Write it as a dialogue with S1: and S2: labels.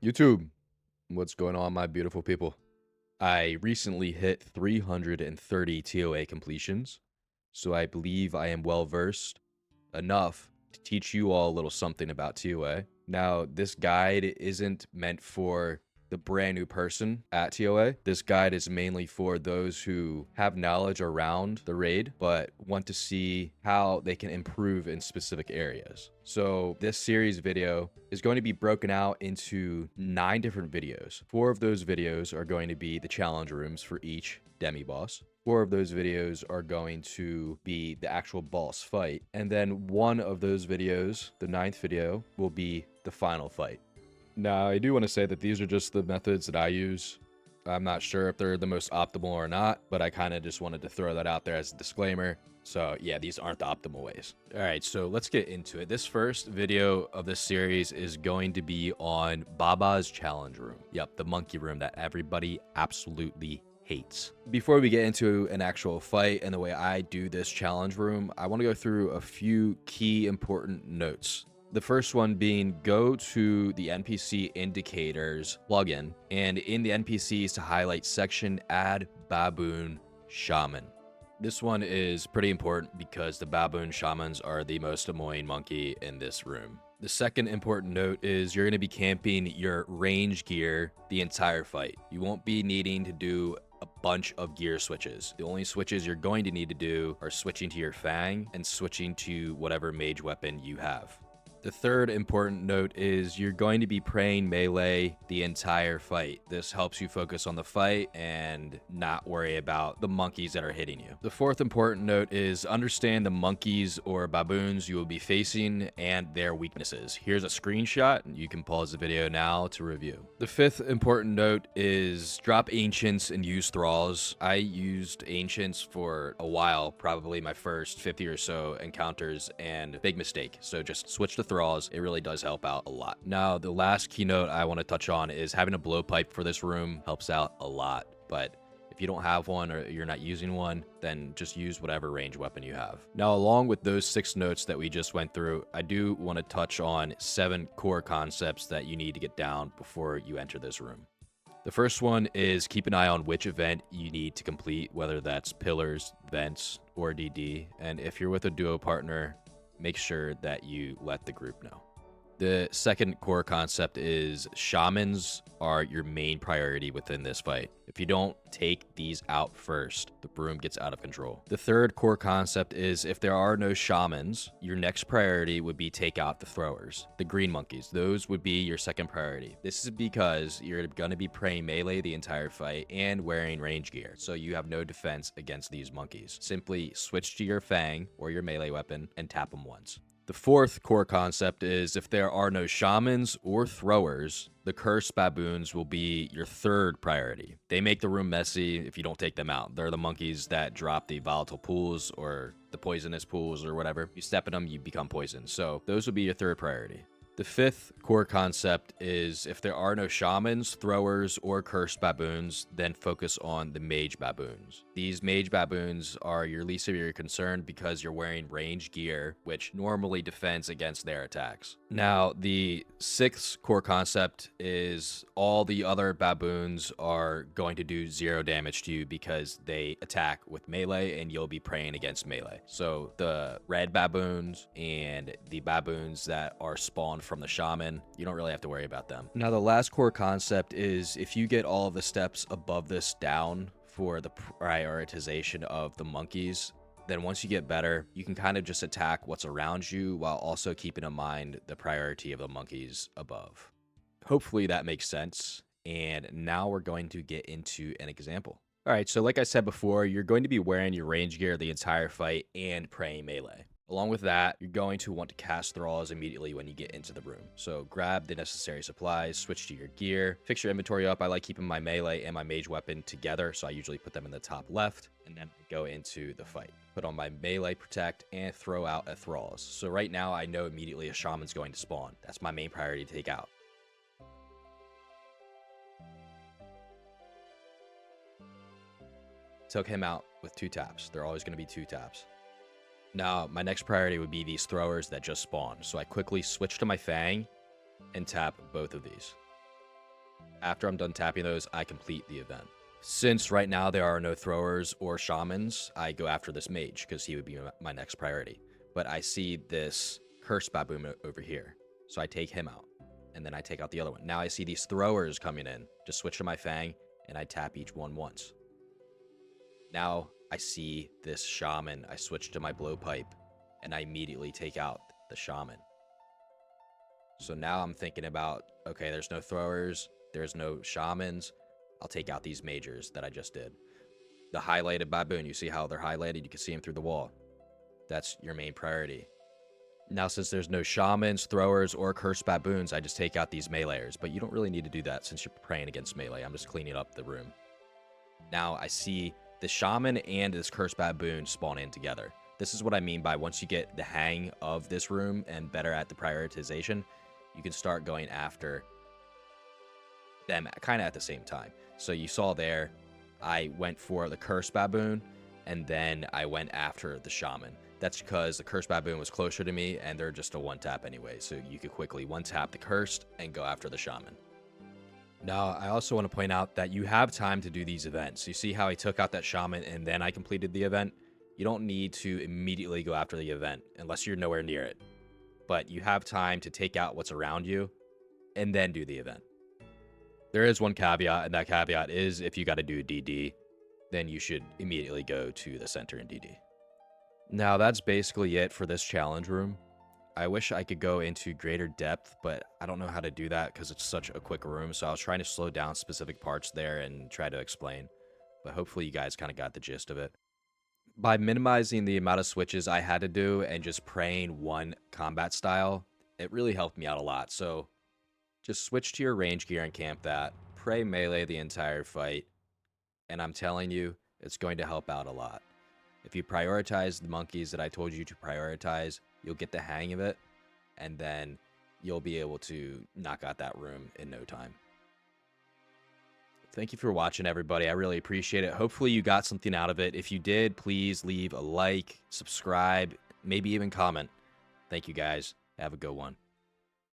S1: YouTube, what's going on, my beautiful people? I recently hit 330 ToA completions, so I believe I am well versed enough to teach you all a little something about ToA. Now, this guide isn't meant for the brand new person at ToA. This guide is mainly for those who have knowledge around the raid, but want to see how they can improve in specific areas. So this series video is going to be broken out into 9 different videos. 4 of those videos are going to be the challenge rooms for each demi-boss. 4 of those videos are going to be the actual boss fight. And then 1 of those videos, the 9th video, will be the final fight. Now, I do want to say that these are just the methods that I use. I'm not sure if they're the most optimal or not, but I kind of just wanted to throw that out there as a disclaimer. So yeah, these aren't the optimal ways. All right, so let's get into it. This first video of this series is going to be on BaBa's challenge room. Yep, the monkey room that everybody absolutely hates. Before we get into an actual fight and the way I do this challenge room, I want to go through a few key important notes. The first one being go to the NPC indicators plugin, and in the NPCs to highlight section, add baboon shaman. This one is pretty important because the baboon shamans are the most annoying monkey in this room. The second important note is you're going to be camping your range gear the entire fight. You won't be needing to do a bunch of gear switches. The only switches you're going to need to do are switching to your fang and switching to whatever mage weapon you have. The third important note is you're going to be praying melee the entire fight. This helps you focus on the fight and not worry about the monkeys that are hitting you. The fourth important note is understand the monkeys or baboons you will be facing and their weaknesses. Here's a screenshot. You can pause the video now to review. The fifth important note is drop ancients and use thralls. I used ancients for a while, probably my first 50 or so encounters, and big mistake. So just switch to thralls. It really does help out a lot. Now, the last keynote I want to touch on is having a blowpipe for this room helps out a lot. But if you don't have one or you're not using one, then just use whatever range weapon you have. Now, along with those 6 notes that we just went through, I do want to touch on 7 core concepts that you need to get down before you enter this room. The first one is keep an eye on which event you need to complete, whether that's pillars, vents, or DD. And if you're with a duo partner, make sure that you let the group know. The second core concept is shamans are your main priority within this fight. If you don't take these out first, the broom gets out of control. The third core concept is if there are no shamans, your next priority would be take out the throwers, the green monkeys. Those would be your second priority. This is because you're going to be praying melee the entire fight and wearing range gear, so you have no defense against these monkeys. Simply switch to your fang or your melee weapon and tap them once. The fourth core concept is if there are no shamans or throwers, the cursed baboons will be your third priority. They make the room messy if you don't take them out. They're the monkeys that drop the volatile pools or the poisonous pools or whatever. You step in them, you become poisoned. So those would be your third priority. The fifth core concept is if there are no shamans, throwers, or cursed baboons, then focus on the mage baboons. These mage baboons are your least of your concern because you're wearing range gear, which normally defends against their attacks. Now, the sixth core concept is all the other baboons are going to do 0 damage to you because they attack with melee and you'll be praying against melee. So the red baboons and the baboons that are spawned from the shaman, you don't really have to worry about them. Now, the last core concept is if you get all of the steps above this down for the prioritization of the monkeys, then once you get better, you can kind of just attack what's around you while also keeping in mind the priority of the monkeys above. Hopefully that makes sense. And now we're going to get into an example. All right, so like I said before, you're going to be wearing your range gear the entire fight and praying melee. Along with that, you're going to want to cast thralls immediately when you get into the room. So grab the necessary supplies, switch to your gear, fix your inventory up. I like keeping my melee and my mage weapon together, so I usually put them in the top left, and then go into the fight. Put on my melee protect and throw out a thralls. So right now I know immediately a shaman's going to spawn. That's my main priority to take out. Took him out with 2 taps. They're always going to be 2 taps. Now, my next priority would be these throwers that just spawned. So I quickly switch to my fang and tap both of these. After I'm done tapping those, I complete the event. Since right now there are no throwers or shamans, I go after this mage because he would be my next priority. But I see this cursed baboon over here, so I take him out, and then I take out the other one. Now I see these throwers coming in. Just switch to my fang, and I tap each one once. Now I see this shaman. I switch to my blowpipe, and I immediately take out the shaman. So now I'm thinking about, okay, there's no throwers, there's no shamans. I'll take out these majors that I just did. The highlighted baboon, you see how they're highlighted? You can see them through the wall. That's your main priority. Now, since there's no shamans, throwers, or cursed baboons, I just take out these meleeers. But you don't really need to do that since you're praying against melee. I'm just cleaning up the room. Now, I see the shaman and this cursed baboon spawn in together. This is what I mean by once you get the hang of this room and better at the prioritization, you can start going after them kind of at the same time. So you saw there, I went for the cursed baboon, and then I went after the shaman. That's because the cursed baboon was closer to me, and they're just a one-tap anyway, so you could quickly one-tap the cursed and go after the shaman. Now, I also want to point out that you have time to do these events. You see how I took out that shaman, and then I completed the event? You don't need to immediately go after the event, unless you're nowhere near it. But you have time to take out what's around you, and then do the event. There is one caveat, and that caveat is if you got to do DD, then you should immediately go to the center in DD. Now, that's basically it for this challenge room. I wish I could go into greater depth, but I don't know how to do that because it's such a quick room, so I was trying to slow down specific parts there and try to explain. But hopefully you guys kind of got the gist of it. By minimizing the amount of switches I had to do and just praying one combat style, it really helped me out a lot. So just switch to your range gear and camp that. Pray melee the entire fight. And I'm telling you, it's going to help out a lot. If you prioritize the monkeys that I told you to prioritize, you'll get the hang of it. And then you'll be able to knock out that room in no time. Thank you for watching, everybody. I really appreciate it. Hopefully you got something out of it. If you did, please leave a like, subscribe, maybe even comment. Thank you, guys. Have a good one.